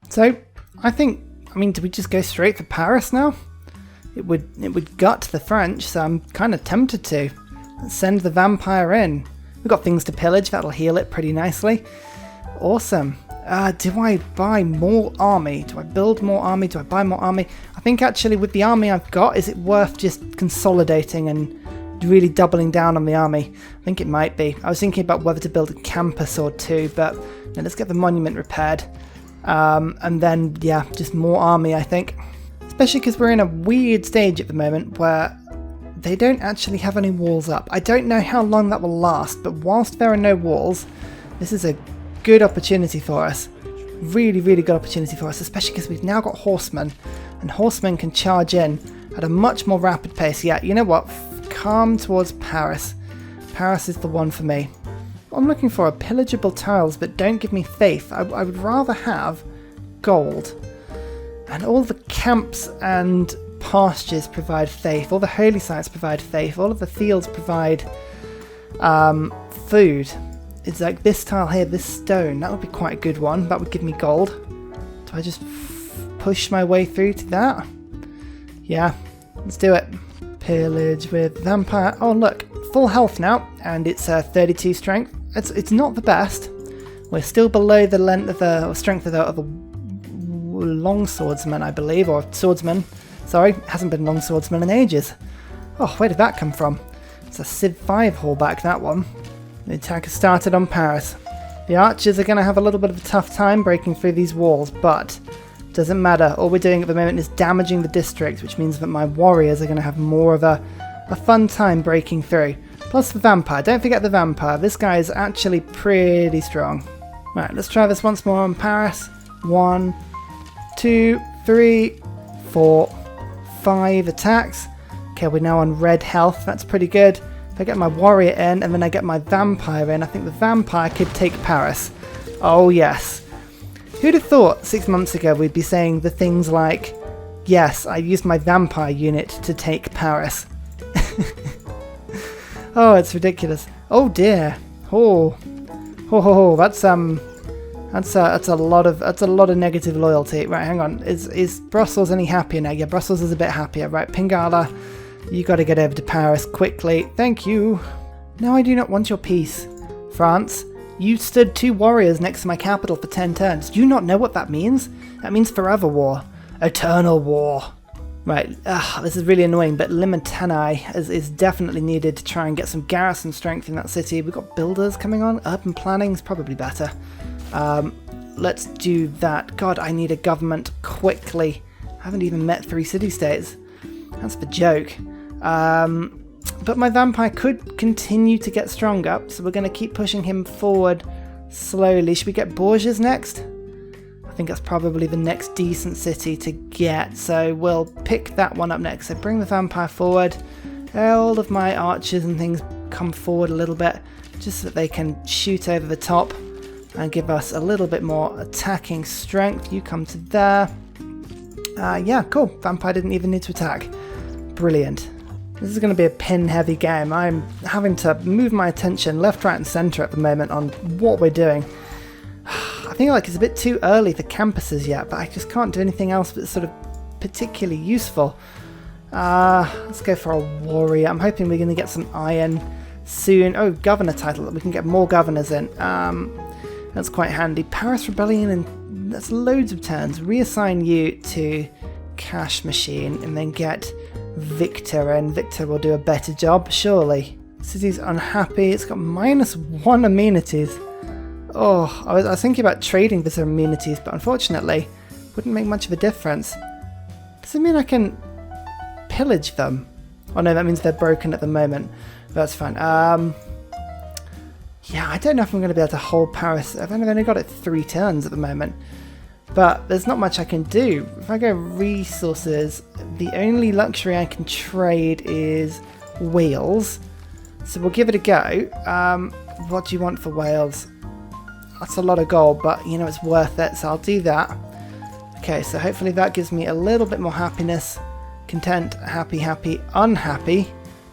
So, I think, I mean, do we just go straight for Paris now? It would gut the French, so I'm kind of tempted to. Let's send the vampire in. We've got things to pillage, that'll heal it pretty nicely. Awesome. Do I buy more army? Do I build more army? Do I buy more army? I think actually with the army I've got, is it worth just consolidating and really doubling down on the army? I think it might be. I was thinking about whether to build a campus or two, but no, let's get the monument repaired. And then, yeah, just more army, I think. Especially because we're in a weird stage at the moment where they don't actually have any walls up. I don't know how long that will last, but whilst there are no walls, this is a good opportunity for us. Really, really good opportunity for us, especially because we've now got horsemen, and horsemen can charge in at a much more rapid pace. Yeah, you know what? Calm towards Paris. Paris is the one for me. What I'm looking for are pillageable tiles, but don't give me faith. I would rather have gold. And all the camps and pastures provide faith. All the holy sites provide faith. All of the fields provide food. It's like this tile here, this stone. That would be quite a good one. That would give me gold. Do I just push my way through to that? Yeah, let's do it. Pillage with vampire. Oh look, full health now, and it's 32 strength. It's not the best. We're still below the length of the strength of the long swordsman, I believe, or swordsman. Sorry, hasn't been long swordsman in ages. Oh, where did that come from? It's a Civ 5 haulback, that one. The attack has started on Paris. The archers are going to have a little bit of a tough time breaking through these walls, but doesn't matter. All we're doing at the moment is damaging the district, which means that my warriors are going to have more of a fun time breaking through. Plus the vampire. Don't forget the vampire. This guy is actually pretty strong. Right, let's try this once more on Paris. 1, 2, 3, 4, 5 attacks. Okay, we're now on red health. That's pretty good. If I get my warrior in and then I get my vampire in, I think the vampire could take Paris. Oh yes. Who'd have thought 6 months ago we'd be saying the things like, yes, I used my vampire unit to take Paris. Oh, it's ridiculous. Oh dear. That's a lot of negative loyalty. Right, hang on. Is Brussels any happier now? Yeah, Brussels is a bit happier. Right, Pingala, you got to get over to Paris quickly. Thank you. No, I do not want your peace. France, you stood 2 warriors next to my capital for 10 turns. Do you not know what that means? That means forever war. Eternal war. Right, this is really annoying, but Limitani is definitely needed to try and get some garrison strength in that city. We've got builders coming on. Urban planning's probably better. Let's do that. God, I need a government quickly. I haven't even met 3 city-states. That's the joke. But my vampire could continue to get stronger, so we're going to keep pushing him forward slowly. Should we get Bourges next? I think that's probably the next decent city to get, so we'll pick that one up next. So bring the vampire forward. All of my archers and things come forward a little bit, just so that they can shoot over the top and give us a little bit more attacking strength. You come to there. Yeah, cool. Vampire didn't even need to attack. Brilliant. This is going to be a pin-heavy game. I'm having to move my attention left, right and centre at the moment on what we're doing. I think like it's a bit too early for campuses yet, but I just can't do anything else that's sort of particularly useful. Let's go for a warrior. I'm hoping we're going to get some iron soon. Oh, governor title. We can get more governors in. That's quite handy. Paris Rebellion, and that's loads of turns. Reassign you to Cash Machine and then get Victor, and Victor will do a better job, surely. City's unhappy. It's got -1 amenities. Oh, I was thinking about trading for some amenities, but unfortunately, wouldn't make much of a difference. Does it mean I can pillage them? Oh no, that means they're broken at the moment. That's fine. Yeah, I don't know if I'm going to be able to hold Paris. I've only got it 3 turns at the moment. But there's not much I can do. If I go resources, the only luxury I can trade is Wales. So we'll give it a go. What do you want for Wales? That's a lot of gold, but you know it's worth it, so I'll do that. Okay, so hopefully that gives me a little bit more happiness. Content, happy, happy, unhappy.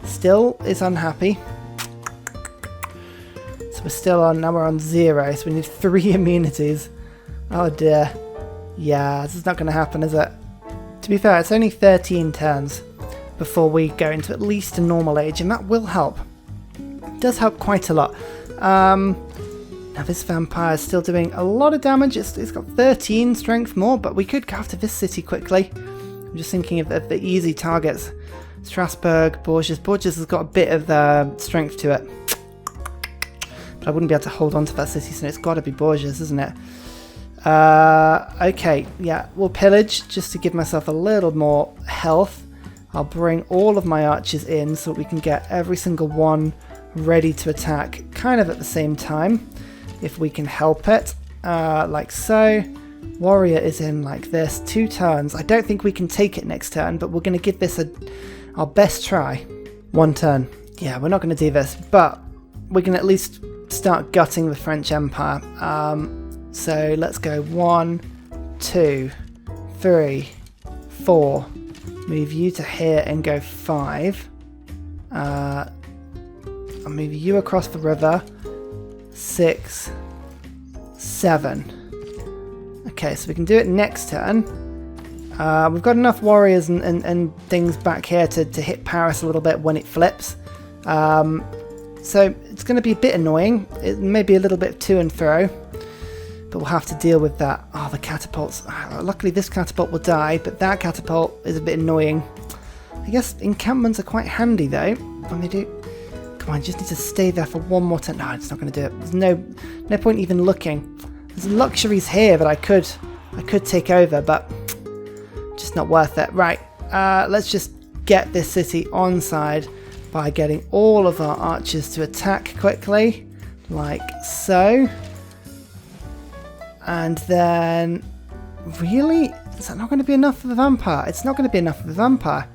Still is unhappy. So we're still on, now we're on 0, so we need 3 amenities. Oh dear. Yeah, this is not going to happen, is it? To be fair, it's only 13 turns before we go into at least a normal age, and that will help. It does help quite a lot. Now this vampire is still doing a lot of damage. It's got 13 strength more, but we could go after this city quickly. I'm just thinking of the easy targets. Strasbourg, Bourges. Bourges has got a bit of strength to it. But I wouldn't be able to hold on to that city, so it's got to be Bourges, isn't it? Okay, yeah, we'll pillage just to give myself a little more health. I'll bring all of my archers in so that we can get every single one ready to attack kind of at the same time, if we can help it, like so. Warrior is in like this, 2 turns. I don't think we can take it next turn, but we're going to give this our best try. 1 turn. Yeah, we're not going to do this, but we can at least start gutting the French Empire. So let's go 1, 2, 3, 4. Move you to here and go 5. I'll move you across the river. 6, 7. Okay, so we can do it next turn. We've got enough warriors and things back here to hit Paris a little bit when it flips. So it's going to be a bit annoying. It may be a little bit to and fro, but we'll have to deal with that. Oh, the catapults. Luckily this catapult will die, but that catapult is a bit annoying. I guess encampments are quite handy though when they do. Come on, I just need to stay there for one more turn. No, it's not going to do it. There's no point even looking. There's luxuries here that I could take over, but just not worth it. Right, let's just get this city on side by getting all of our archers to attack quickly, like so. And then, really? Is that not going to be enough for the vampire? It's not going to be enough for the vampire.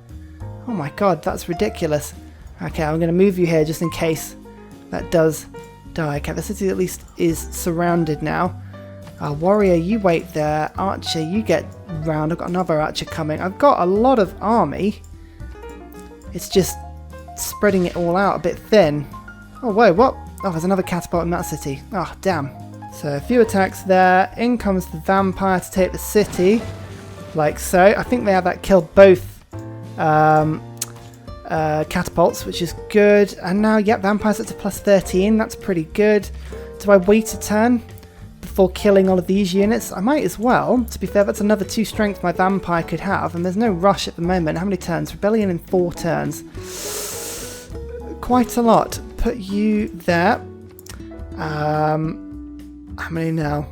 Oh my god, that's ridiculous. Okay, I'm going to move you here just in case that does die. Okay, the city at least is surrounded now. Warrior, you wait there. Archer, you get round. I've got another archer coming. I've got a lot of army. It's just spreading it all out a bit thin. Oh, whoa, what? Oh, there's another catapult in that city. Oh, damn. So a few attacks there. In comes the vampire to take the city. Like so. I think they have that killed both catapults, which is good. And now, yep, vampire's up to plus 13. That's pretty good. Do I wait a turn before killing all of these units? I might as well. To be fair, that's another 2 strength my vampire could have. And there's no rush at the moment. How many turns? Rebellion in 4 turns. Quite a lot. Put you there. How many now?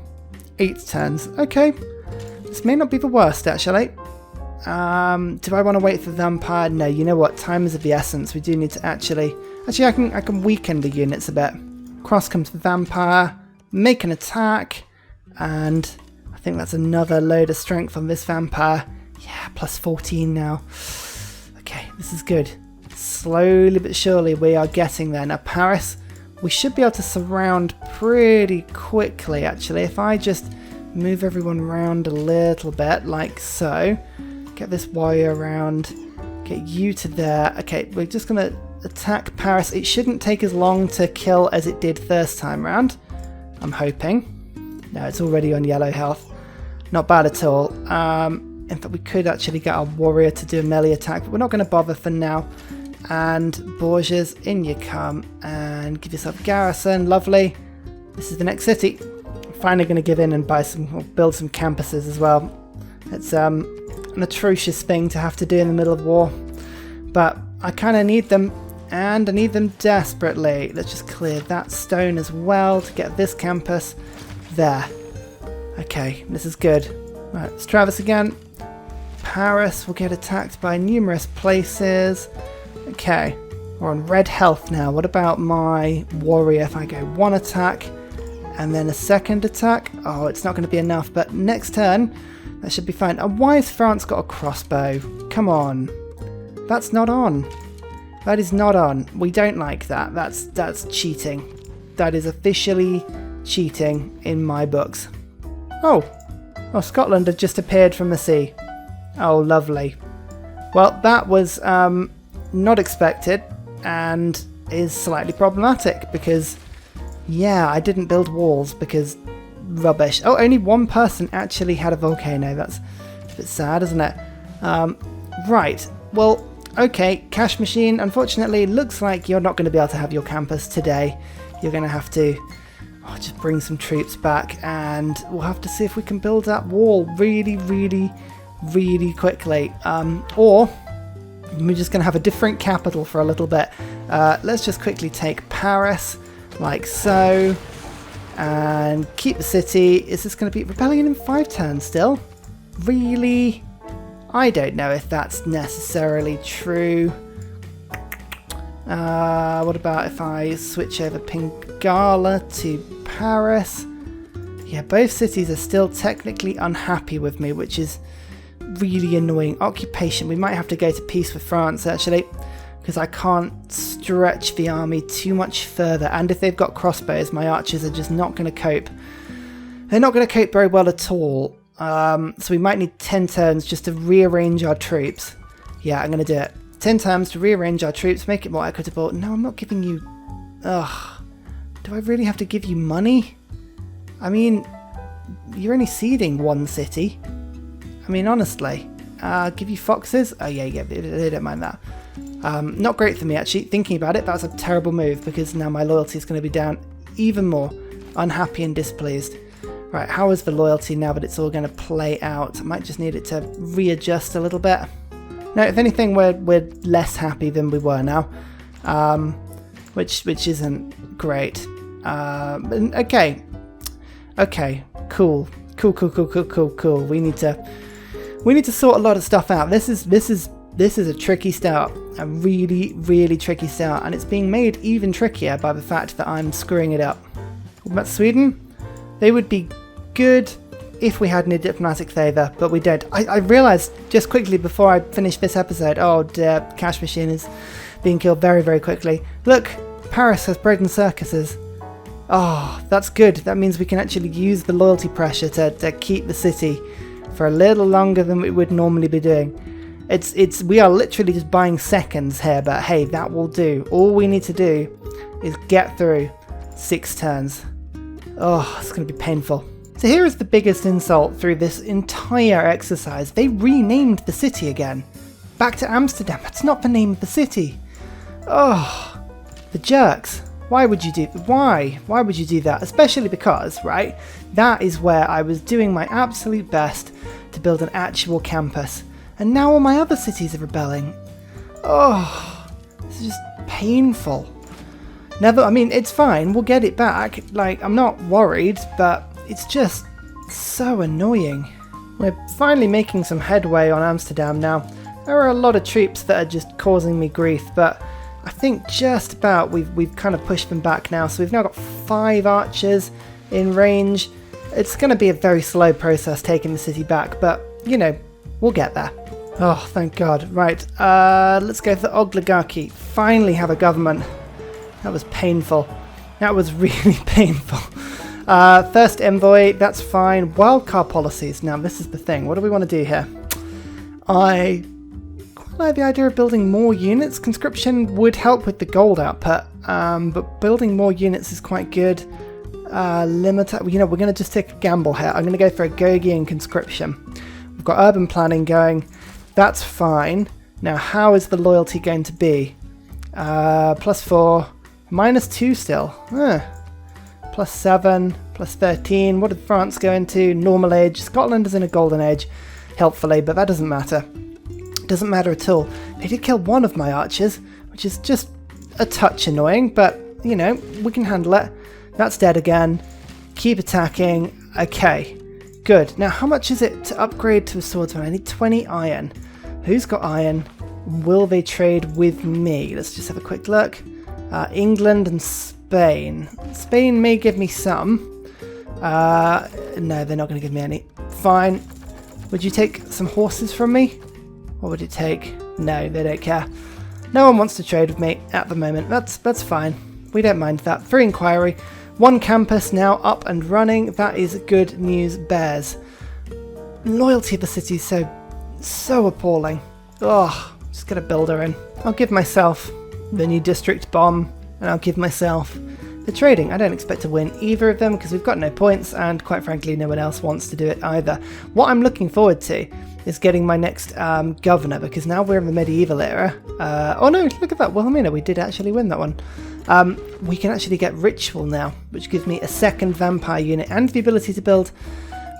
8 turns. Okay. This may not be the worst, actually. Do I want to wait for the vampire? No, you know what? Time is of the essence. We do need to actually... Actually, I can weaken the units a bit. Cross comes the vampire. Make an attack. And I think that's another load of strength on this vampire. Yeah, plus 14 now. Okay, this is good. Slowly but surely we are getting there. Now, Paris... We should be able to surround pretty quickly, actually. If I just move everyone around a little bit, like so. Get this warrior around. Get you to there. Okay, we're just going to attack Paris. It shouldn't take as long to kill as it did first time round. I'm hoping. No, it's already on yellow health. Not bad at all. In fact, we could actually get our warrior to do a melee attack, but we're not going to bother for now. And Bourges, in you come, and give yourself a garrison. Lovely. This is the next city. I'm finally going to give in and build some campuses as well. It's an atrocious thing to have to do in the middle of war, but I kind of need them, and I need them desperately. Let's just clear that stone as well to get this campus there. Okay, this is good. Right, let's try this again. Paris will get attacked by numerous places. Okay, we're on red health now. What about my warrior? If I go 1 attack and then a 2nd attack, oh, it's not going to be enough, but next turn that should be fine. And why has France got a crossbow? Come on, that's not on. That is not on. We don't like that. That's cheating. That is officially cheating in my books. Oh, Scotland had just appeared from the sea. Oh, lovely. Well, that was not expected and is slightly problematic because, yeah, I didn't build walls because rubbish. Oh, only one person actually had a volcano. That's a bit sad, isn't it? Right. Well, okay. Cash machine. Unfortunately, looks like you're not going to be able to have your campus today. You're going to have to just bring some troops back, and we'll have to see if we can build that wall really, really, really quickly. Or we're just going to have a different capital for a little bit. Let's just quickly take Paris, like so, and keep the city. Is this going to be rebellion in 5 turns still? Really? I don't know if that's necessarily true. What about if I switch over Pingala to Paris? Yeah, both cities are still technically unhappy with me, which is really annoying. Occupation. We might have to go to peace with France, actually, because I can't stretch the army too much further. And if they've got crossbows, my archers are just not going to cope. They're not going to cope very well at all. So we might need 10 turns just to rearrange our troops. Yeah, I'm going to do it. 10 turns to rearrange our troops, make it more equitable. No, I'm not giving you... Ugh. Do I really have to give you money? I mean, you're only ceding 1 city. I mean, honestly. Give you foxes? Oh, yeah, they don't mind that. Not great for me, actually. Thinking about it, that's a terrible move, because now my loyalty is going to be down even more. Unhappy and displeased. Right, how is the loyalty now that it's all going to play out? I might just need it to readjust a little bit. No, if anything, we're less happy than we were now, which isn't great. Okay, cool. We need to sort a lot of stuff out. This is a tricky start, a really, really tricky start, and it's being made even trickier by the fact that I'm screwing it up. What about Sweden? They would be good if we had any diplomatic favour, but we don't. I realised just quickly before I finished this episode, oh dear, Cash Machine is being killed very, very quickly. Look, Paris has bread and circuses. Oh, that's good. That means we can actually use the loyalty pressure to keep the city for a little longer than we would normally be doing. We are literally just buying seconds here, but hey, that will do. All we need to do is get through 6 turns. Oh, it's going to be painful. So here is the biggest insult through this entire exercise. They renamed the city again. Back to Amsterdam. That's not the name of the city. Oh, the jerks. Why would you do that? Especially because, right, that is where I was doing my absolute best to build an actual campus. And now all my other cities are rebelling. Oh, this is just painful. I mean, it's fine. We'll get it back. Like, I'm not worried, but it's just so annoying. We're finally making some headway on Amsterdam now. There are a lot of troops that are just causing me grief, but I think just about we've kind of pushed them back now. So we've now got 5 archers in range. It's going to be a very slow process taking the city back, but, you know, we'll get there. Oh, thank God. Right, let's go for the oligarchy. Finally have a government. That was painful. That was really painful. First envoy, that's fine. Wildcard policies. Now, this is the thing. What do we want to do here? I quite like the idea of building more units. Conscription would help with the gold output, but building more units is quite good. We're going to just take a gamble here. I'm going to go for a Gogian conscription. We've got urban planning going. That's fine. Now, how is the loyalty going to be? +4, -2 still. +7, +13. What did France go into? Normal age. Scotland is in a golden age, helpfully, but that doesn't matter. Doesn't matter at all. They did kill one of my archers, which is just a touch annoying, but, you know, we can handle it. That's dead again. Keep attacking. Okay, good. Now, how much is it to upgrade to a swordsman? I need 20 iron. Who's got iron? Will they trade with me? Let's just have a quick look. England and Spain. Spain may give me some. No, they're not going to give me any. Fine. Would you take some horses from me? What would it take? No, they don't care. No one wants to trade with me at the moment. That's fine. We don't mind that. Free inquiry. 1 campus now up and running. That is good news, bears. Loyalty of the city is so appalling. Oh, just get a builder in. I'll give myself the new district bomb, and I'll give myself the trading. I don't expect to win either of them because we've got no points, and quite frankly no one else wants to do it either. What I'm looking forward to is getting my next governor, because now we're in the medieval era. Oh no, look at that, Wilhelmina, we did actually win that one. We can actually get ritual now, which gives me a second vampire unit and the ability to build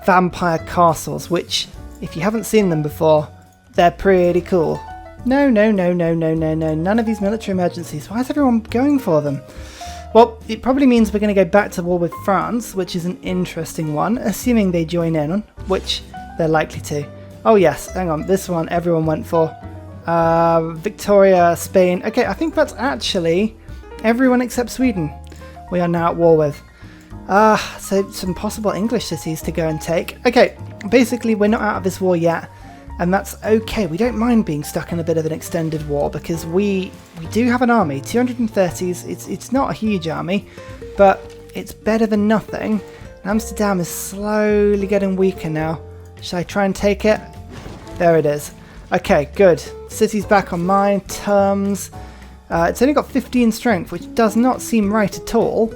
vampire castles, which, if you haven't seen them before, they're pretty cool. No, none of these military emergencies. Why is everyone going for them? Well, it probably means we're going to go back to war with France, which is an interesting one, assuming they join in, which they're likely to. Oh yes, hang on, this one everyone went for. Victoria, Spain. Okay, I think that's actually everyone except Sweden we are now at war with. So some possible English cities to go and take. Okay, basically we're not out of this war yet, and that's okay. We don't mind being stuck in a bit of an extended war because we do have an army. 230s, it's not a huge army, but it's better than nothing. Amsterdam is slowly getting weaker now. Should I try and take it? There it is. Okay, good. City's back on my terms. It's only got 15 strength, which does not seem right at all,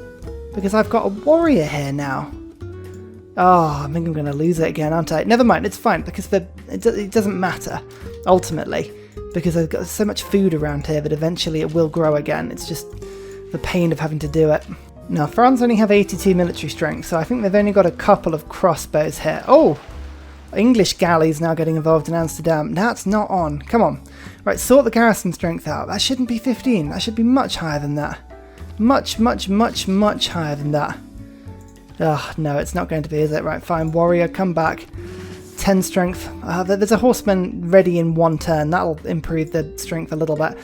because I've got a warrior here now. Oh, I think I'm going to lose it again, aren't I? Never mind, it's fine, because it doesn't matter, ultimately, because I've got so much food around here that eventually it will grow again. It's just the pain of having to do it. Now, France only have 82 military strength, so I think they've only got a couple of crossbows here. Oh! English galleys now getting involved in Amsterdam. That's not on. Come on. Right, sort the garrison strength out. That shouldn't be 15. That should be much higher than that. Much higher than that. Ugh, no, it's not going to be, is it? Right, fine. Warrior, come back. 10 strength. There's a horseman ready in 1 turn. That'll improve the strength a little bit.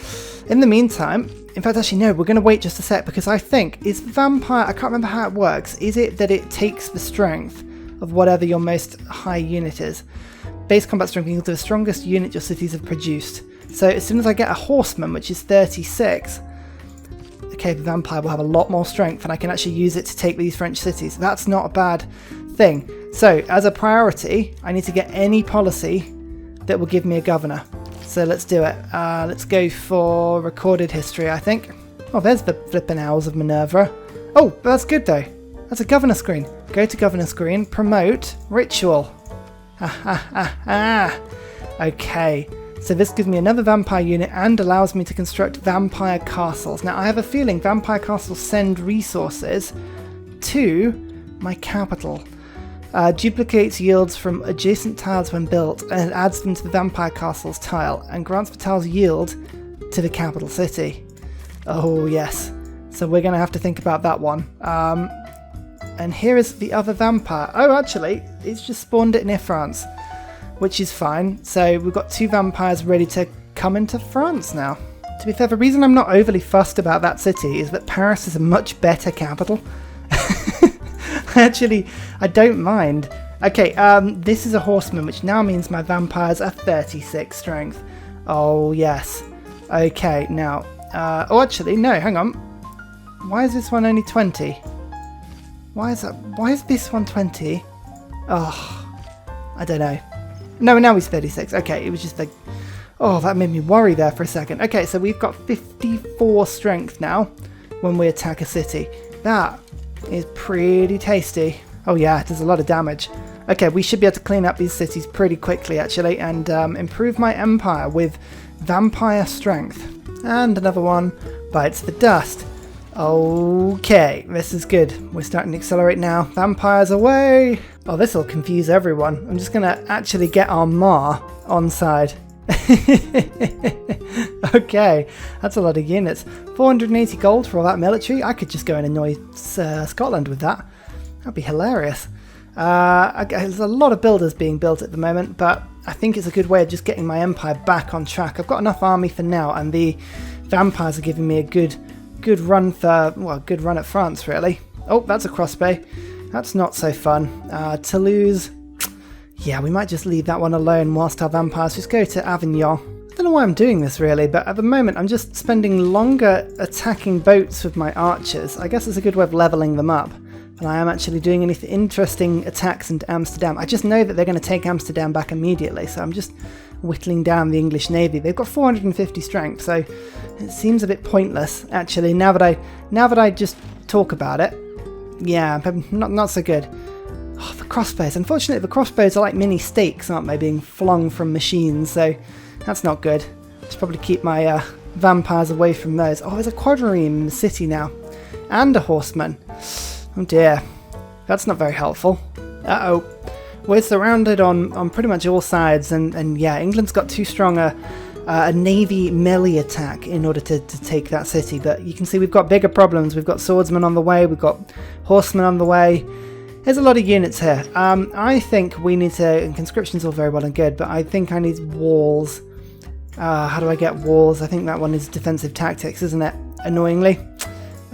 In the meantime, in fact, actually, no, we're going to wait just a sec, because I think, is the vampire, I can't remember how it works. Is it that it takes the strength of whatever your most high unit is? Base combat strength equals the strongest unit your cities have produced. So as soon as I get a horseman, which is 36, okay, the vampire will have a lot more strength, and I can actually use it to take these French cities. That's not a bad thing. So as a priority, I need to get any policy that will give me a governor. So let's do it. Let's go for recorded history, I think. Oh, there's the flippin' Owls of Minerva. Oh, that's good though. That's a governor screen. Go to governor screen, promote, ritual. Okay, so this gives me another vampire unit and allows me to construct vampire castles. Now I have a feeling vampire castles send resources to my capital. Duplicates yields from adjacent tiles when built and adds them to the vampire castle's tile and grants the tile's yield to the capital city. Oh yes, so we're going to have to think about that one. And here is the other vampire. Oh, actually, it's just spawned it near France, which is fine. So we've got 2 vampires ready to come into France now. To be fair, the reason I'm not overly fussed about that city is that Paris is a much better capital. Actually, I don't mind. Okay, this is a horseman, which now means my vampires are 36 strength. Oh, yes. Okay, now... oh, actually, no, hang on. Why is this one only 20? Why is this one 20? Oh, I don't know. No, now he's 36. Okay, it was just like... Oh, that made me worry there for a second. Okay, so we've got 54 strength now when we attack a city. That is pretty tasty. Oh yeah, it does a lot of damage. Okay, we should be able to clean up these cities pretty quickly, actually, and improve my empire with vampire strength. And another one bites the dust. Okay, this is good. We're starting to accelerate now. Vampires away! Oh, this will confuse everyone. I'm just going to actually get our Ma on side. Okay, that's a lot of units. 480 gold for all that military. I could just go and annoy Scotland with that. That'd be hilarious. Okay, there's a lot of builders being built at the moment, but I think it's a good way of just getting my empire back on track. I've got enough army for now, and the vampires are giving me a good run for, well, good run at France, really. Oh, that's a crossbow. That's not so fun. Toulouse. Yeah, we might just leave that one alone whilst our vampires just go to Avignon. I don't know why I'm doing this really, but at the moment I'm just spending longer attacking boats with my archers. I guess it's a good way of levelling them up. And I am actually doing any interesting attacks into Amsterdam. I just know that they're going to take Amsterdam back immediately, so I'm just whittling down the English Navy. They've got 450 strength, so it seems a bit pointless actually. Now that I just talk about it. Yeah, not so good. Oh, the crossbows. Unfortunately, the crossbows are like mini stakes, aren't they, being flung from machines, so that's not good. Should probably keep my vampires away from those. Oh, there's a quadrireme in the city now. And a horseman. Oh dear. That's not very helpful. Uh-oh. We're surrounded on pretty much all sides, and yeah, England's got too strong a navy melee attack in order to take that city. But you can see we've got bigger problems. We've got swordsmen on the way, we've got horsemen on the way. There's a lot of units here. I think we need to, and conscription's all very well and good, but I think I need walls. How do I get walls? I think that one is defensive tactics, isn't it? Annoyingly.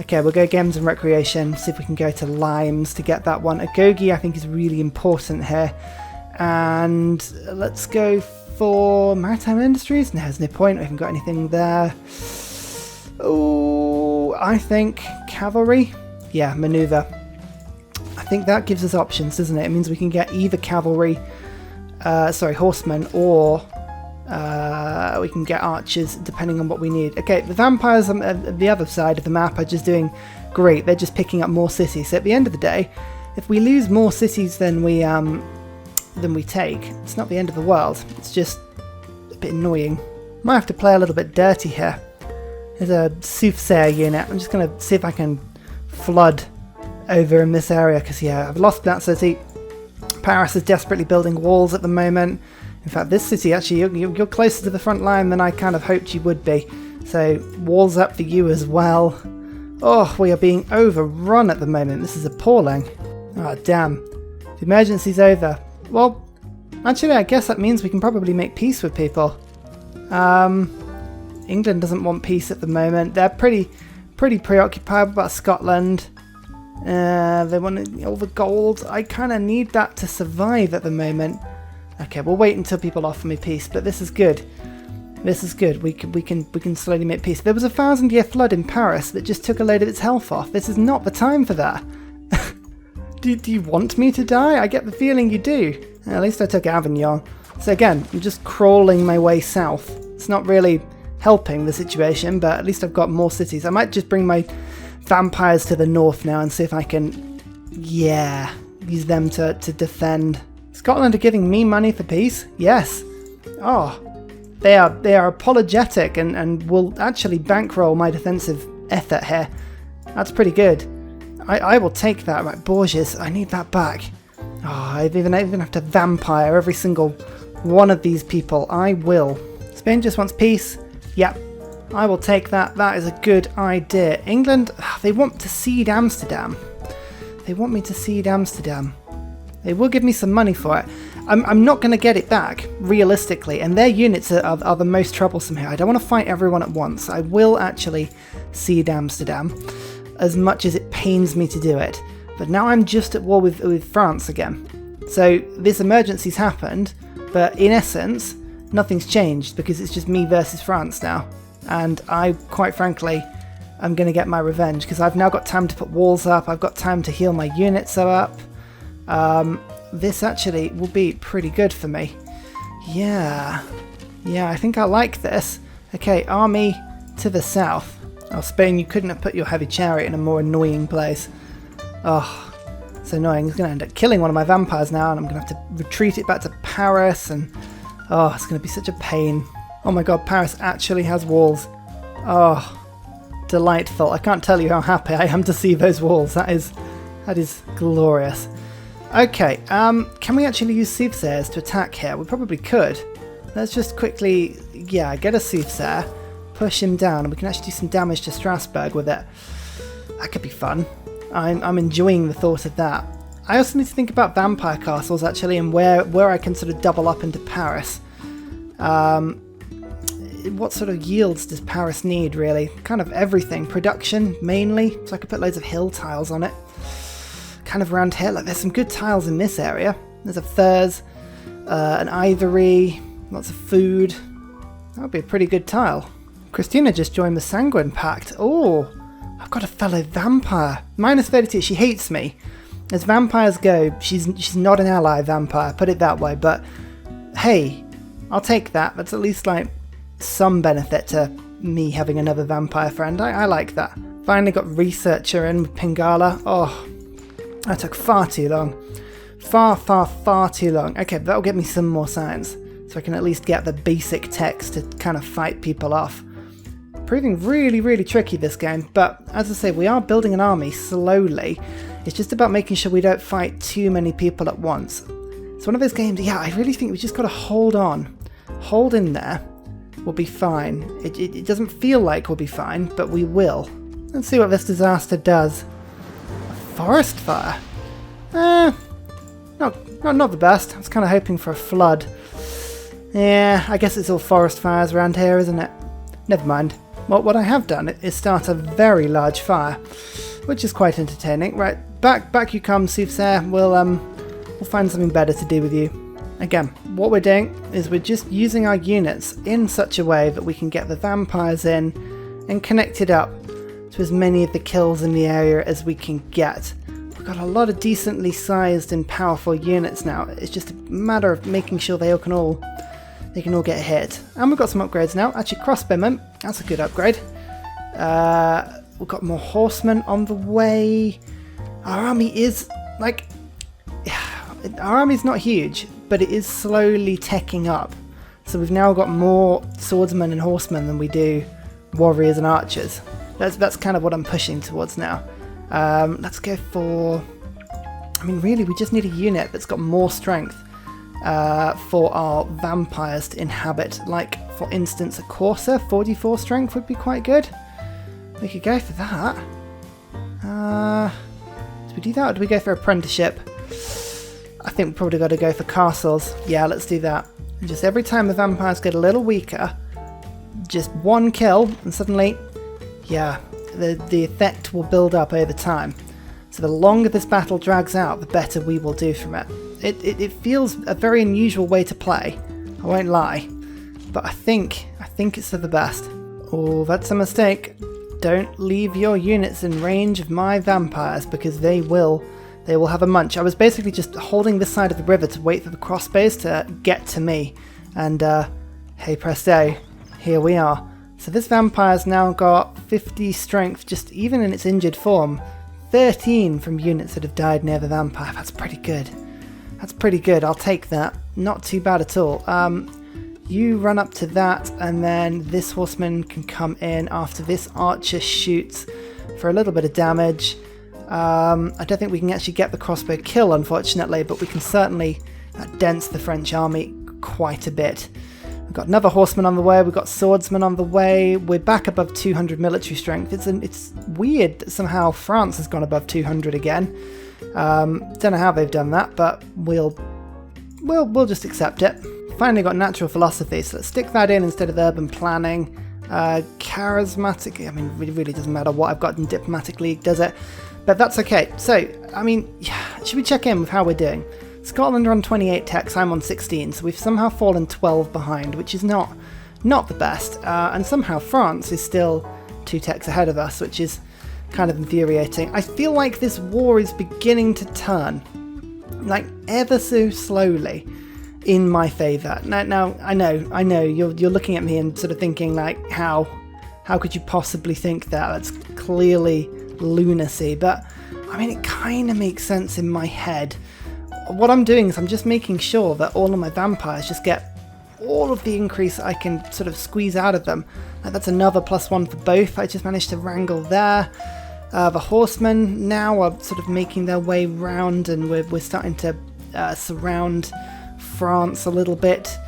Okay, we'll go games and recreation, see if we can go to limes to get that one. Agogi I think is really important here. And let's go for maritime industries. No, there's no point, we haven't got anything there. Oh, I think cavalry. Yeah, maneuver. I think that gives us options, doesn't it? It means we can get either cavalry, horsemen, or we can get archers depending on what we need. Okay, the vampires on the other side of the map are just doing great. They're just picking up more cities. So at the end of the day, if we lose more cities than we take, it's not the end of the world. It's just a bit annoying. Might have to play a little bit dirty here. There's a soothsayer unit. I'm just going to see if I can flood over in this area, because yeah, I've lost that city. Paris is desperately building walls at the moment. In fact, this city, actually, you're closer to the front line than I kind of hoped you would be. So, walls up for you as well. Oh, we are being overrun at the moment. This is appalling. Oh, damn. The emergency's over. Well, actually, I guess that means we can probably make peace with people. England doesn't want peace at the moment. They're pretty preoccupied about Scotland. They want all the gold. I kind of need that to survive at the moment. Okay, we'll wait until people offer me peace, but this is good. This is good. We can slowly make peace. There was a 1,000-year flood in Paris that just took a load of its health off. This is not the time for that. Do you want me to die? I get the feeling you do. At least I took Avignon. So again, I'm just crawling my way south. It's not really helping the situation, but at least I've got more cities. I might just bring my vampires to the north now and see if I can, yeah, use them to defend. Scotland are giving me money for peace? Yes. Oh, they are apologetic and will actually bankroll my defensive effort here. That's pretty good. I will take that. Right, Bourges, I need that back. Oh, I even have to vampire every single one of these people. I will. Spain just wants peace. Yep. I will take that. That is a good idea. England, they want to cede Amsterdam. They want me to cede Amsterdam. They will give me some money for it. I'm not going to get it back, realistically, and their units are the most troublesome here. I don't want to fight everyone at once. I will actually cede Amsterdam, as much as it pains me to do it. But now I'm just at war with France again. So this emergency's happened, but in essence, nothing's changed, because it's just me versus France now. And I, quite frankly, I'm going to get my revenge, because I've now got time to put walls up, I've got time to heal my units up. This actually will be pretty good for me. Yeah, I think I like this. Okay, army to the south. Oh, Spain, you couldn't have put your heavy chariot in a more annoying place. Oh, it's annoying. It's going to end up killing one of my vampires now, and I'm going to have to retreat it back to Paris, and oh, it's going to be such a pain. Oh my god, Paris actually has walls. Oh, delightful. I can't tell you how happy I am to see those walls. That is glorious. Okay, can we actually use soothsayers to attack here? We probably could. Let's just quickly, yeah, get a soothsayer, push him down, and we can actually do some damage to Strasbourg with it. That could be fun. I'm enjoying the thought of that. I also need to think about vampire castles, actually, and where I can sort of double up into Paris. What sort of yields does Paris need, really? Kind of everything. Production, mainly, so I could put loads of hill tiles on it. Kind of around here, like there's some good tiles in this area. There's a furs, an ivory, lots of food. That would be a pretty good tile. Christina just joined the Sanguine Pact. Oh, I've got a fellow vampire. Minus 32, she hates me. As vampires go, she's not an ally vampire, put it that way, but hey, I'll take that. That's at least like some benefit to me having another vampire friend. I like that. Finally got researcher in with Pingala. Oh, that took far too long. Far too long. Okay, that'll get me some more science, so I can at least get the basic text to kind of fight people off. Proving really tricky this game, but as I say, we are building an army slowly. It's just about making sure we don't fight too many people at once. It's one of those games, yeah, I really think we just got to hold on. Hold in there. We'll be fine. It doesn't feel like we'll be fine, but we will. Let's see what this disaster does. A forest fire? Not the best. I was kind of hoping for a flood. Yeah, I guess it's all forest fires around here, isn't it? Never mind. Well, what I have done is start a very large fire, which is quite entertaining. Right, back you come, Soothsayer. We'll find something better to do with you. Again, what we're doing is we're just using our units in such a way that we can get the vampires in and connect it up to as many of the kills in the area as we can get. We've got a lot of decently sized and powerful units now. It's just a matter of making sure they can all get hit. And we've got some upgrades now. Actually, crossbowmen, that's a good upgrade. We've got more horsemen on the way. Our army is like... Our army's not huge, but it is slowly teching up. So we've now got more swordsmen and horsemen than we do warriors and archers. That's kind of what I'm pushing towards now. Let's go for... I mean, really, we just need a unit that's got more strength for our vampires to inhabit. Like, for instance, a Courser, 44 strength would be quite good. We could go for that. Do we do that, or do we go for apprenticeship? I think we've probably got to go for castles. Yeah, let's do that. And just every time the vampires get a little weaker, just one kill, and suddenly, yeah, the effect will build up over time. So the longer this battle drags out, the better we will do from it. It feels a very unusual way to play, I won't lie, but I think it's for the best. Oh, that's a mistake. Don't leave your units in range of my vampires, because they will have a munch. I was basically just holding this side of the river to wait for the crossbows to get to me, and hey presto, here we are. So this vampire's now got 50 strength, just even in its injured form. 13 from units that have died near the vampire. That's pretty good. That's pretty good. I'll take that. Not too bad at all. You run up to that, and then this horseman can come in after this archer shoots for a little bit of damage. I don't think we can actually get the crossbow kill, unfortunately, but we can certainly dent the French army quite a bit. We've got another horseman on the way, we've got swordsmen on the way, we're back above 200 military strength. It's weird that somehow France has gone above 200 again. Don't know how they've done that, but we'll just accept it. Finally got natural philosophy, so let's stick that in instead of urban planning. Charismatic, I mean, it really doesn't matter what I've got in diplomatic league, does it? But that's okay. So, I mean, should we check in with how we're doing? Scotland are on 28 techs, I'm on 16, so we've somehow fallen 12 behind, which is not the best. And somehow France is still 2 techs ahead of us, which is kind of infuriating. I feel like this war is beginning to turn, like ever so slowly, in my favour. Now I know, you're looking at me and sort of thinking like, how could you possibly think that? That's clearly lunacy, but I mean, it kind of makes sense in my head. What I'm doing is I'm just making sure that all of my vampires just get all of the increase I can sort of squeeze out of them. That's another +1 for both I just managed to wrangle there. The horsemen now are sort of making their way round, and we're starting to surround France a little bit.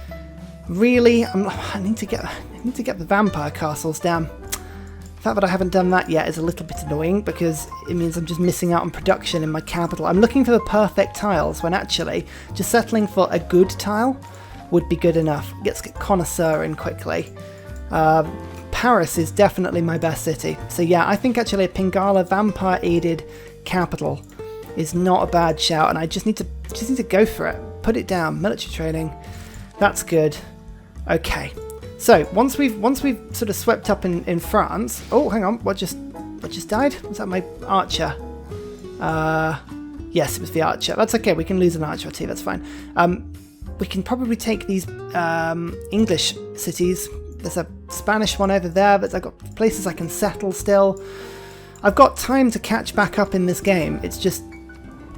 Really, I need to get the vampire castles down. The fact that I haven't done that yet is a little bit annoying, because it means I'm just missing out on production in my capital. I'm looking for the perfect tiles, when actually just settling for a good tile would be good enough. Let's get connoisseur in quickly. Paris is definitely my best city. So yeah, I think actually a Pingala vampire aided capital is not a bad shout, and I just need to go for it. Put it down. Military training. That's good. Okay. So once we've sort of swept up in France. Oh, hang on. What just died? Was that my archer? Yes, it was the archer. That's okay. We can lose an archer or two. That's fine. We can probably take these English cities. There's a Spanish one over there, but I've got places I can settle still. I've got time to catch back up in this game. It's just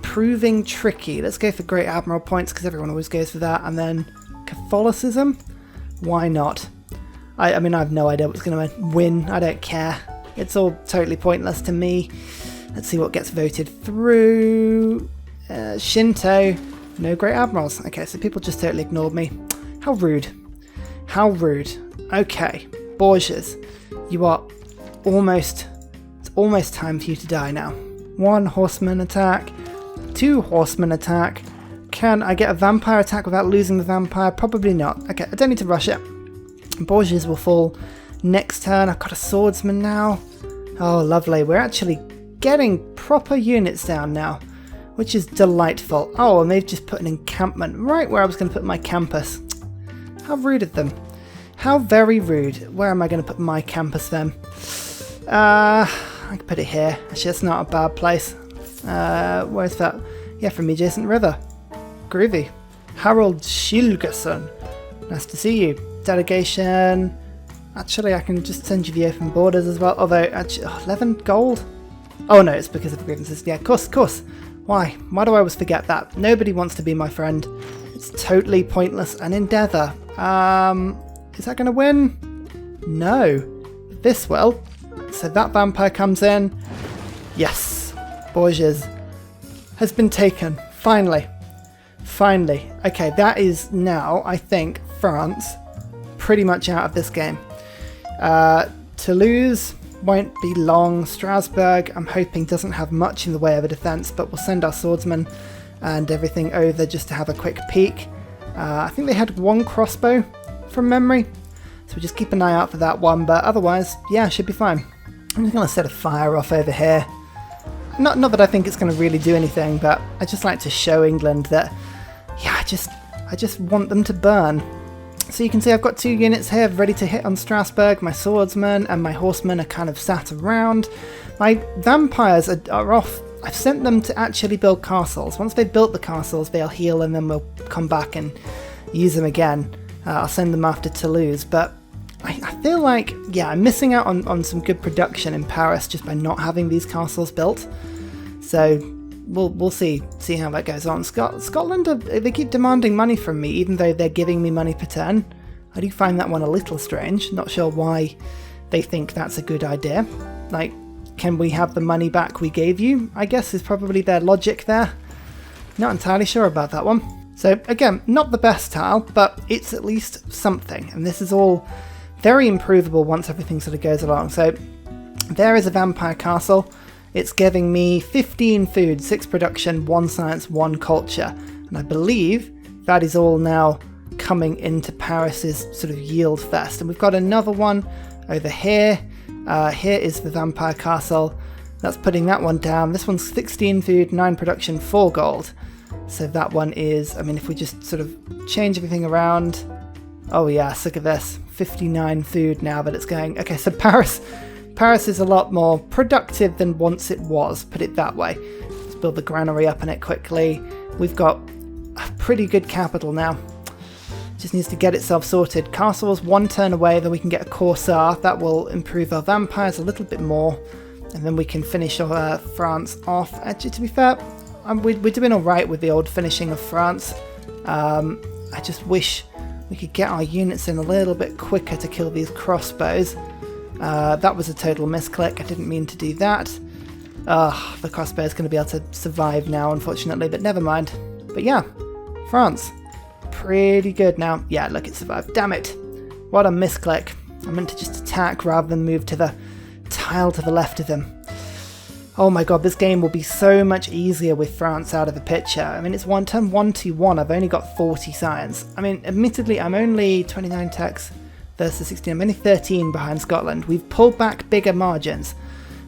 proving tricky. Let's go for Great Admiral points because everyone always goes for that. And then Catholicism? Why not? I mean, I have no idea what's going to win. I don't care. It's all totally pointless to me. Let's see what gets voted through. Shinto. No Great Admirals. Okay, so people just totally ignored me. How rude. How rude. Okay, Borgias, you are almost... It's almost time for you to die now. 1 horseman attack. 2 horseman attack. Can I get a vampire attack without losing the vampire? Probably not. Okay, I don't need to rush it. Borgias will fall next turn. I've got a swordsman now. Oh, lovely. We're actually getting proper units down now, which is delightful. Oh, and they've just put an encampment right where I was going to put my campus. How rude of them. How very rude. Where am I going to put my campus then? I can put it here. Actually, that's not a bad place. Where's that? Yeah, from the adjacent river. Groovy. Harold Schilgerson. Nice to see you. Delegation. Actually, I can just send you the open borders as well. Although, actually, 11 gold? Oh no, it's because of the grievances. Yeah, of course. Why? Why do I always forget that? Nobody wants to be my friend. It's totally pointless an endeavour. Is that going to win? No. This will. So that vampire comes in. Yes. Borgias has been taken. Finally. Finally. Okay, that is now, I think, France pretty much out of this game. Toulouse won't be long. Strasbourg, I'm hoping, doesn't have much in the way of a defence, but we'll send our swordsmen and everything over just to have a quick peek. I think they had 1 crossbow from memory, so we'll just keep an eye out for that one, but otherwise, yeah, should be fine. I'm just going to set a fire off over here. Not that I think it's going to really do anything, but I just like to show England that, yeah, I just want them to burn. So you can see I've got 2 units here ready to hit on Strasbourg. My swordsmen and my horsemen are kind of sat around. My vampires are off. I've sent them to actually build castles. Once they've built the castles, they'll heal and then we'll come back and use them again. I'll send them after Toulouse, but I feel like, yeah, I'm missing out on some good production in Paris just by not having these castles built. So we'll see how that goes on. Scotland, they keep demanding money from me, even though they're giving me money per turn. I do find that one a little strange. Not sure why they think that's a good idea. Like, can we have the money back we gave you? I guess is probably their logic there. Not entirely sure about that one. So again, not the best tile, but it's at least something. And this is all very improvable once everything sort of goes along. So there is a vampire castle. It's giving me 15 food, 6 production, 1 science, 1 culture. And I believe that is all now coming into Paris's sort of yield fest. And we've got another one over here. Here is the vampire castle. That's putting that one down. This one's 16 food, 9 production, 4 gold. So that one is, I mean, if we just sort of change everything around. Oh yeah, look at this. 59 food now that it's going. Okay, so Paris is a lot more productive than once it was, put it that way. Let's build the granary up in it quickly. We've got a pretty good capital now. Just needs to get itself sorted. Castle's 1 turn away, then we can get a Corsair. That will improve our vampires a little bit more. And then we can finish France off. Actually, to be fair, we're doing alright with the old finishing of France. I just wish we could get our units in a little bit quicker to kill these crossbows. That was a total misclick. I didn't mean to do that. The crossbow is going to be able to survive now, unfortunately, but never mind. But yeah, France. Pretty good now. Yeah, look, it survived. Damn it. What a misclick. I meant to just attack rather than move to the tile to the left of them. Oh my god, this game will be so much easier with France out of the picture. I mean, it's turn 1-2-1. I've only got 40 science. I mean, admittedly, I'm only 29 techs versus 16. I'm only 13 behind Scotland. We've pulled back bigger margins,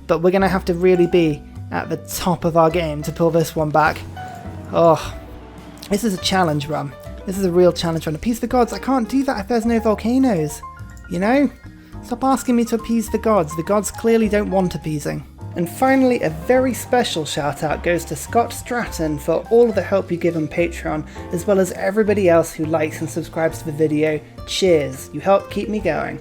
but we're going to have to really be at the top of our game to pull this one back. Oh, this is a challenge run. This is a real challenge run. Appease the gods. I can't do that if there's no volcanoes. You know? Stop asking me to appease the gods. The gods clearly don't want appeasing. And finally, a very special shout out goes to Scott Stratton for all of the help you give on Patreon, as well as everybody else who likes and subscribes to the video. Cheers, you help keep me going.